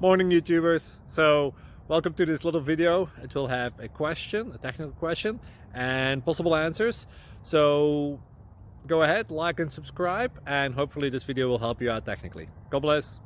Morning YouTubers. So welcome to this little video. It will have a question, a technical question, and possible answers. So go ahead, like and subscribe, and hopefully this video will help you out technically. God bless.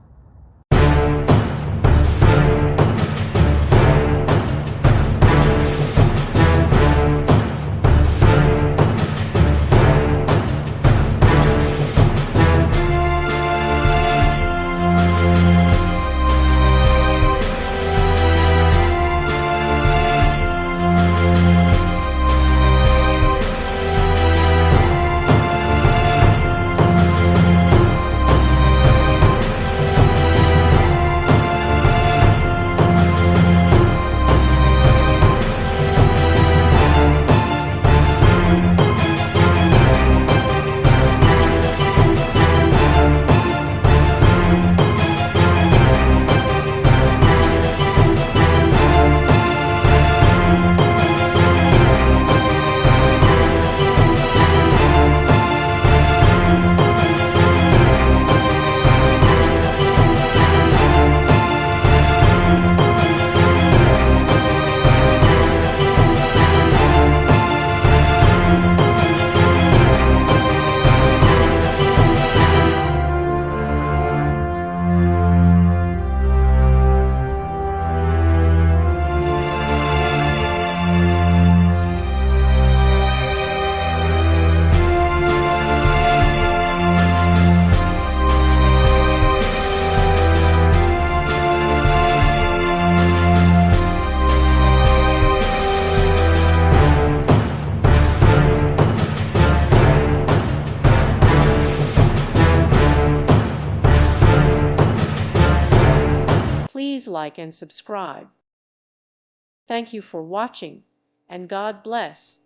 Please like and subscribe. Thank you for watching, and God bless.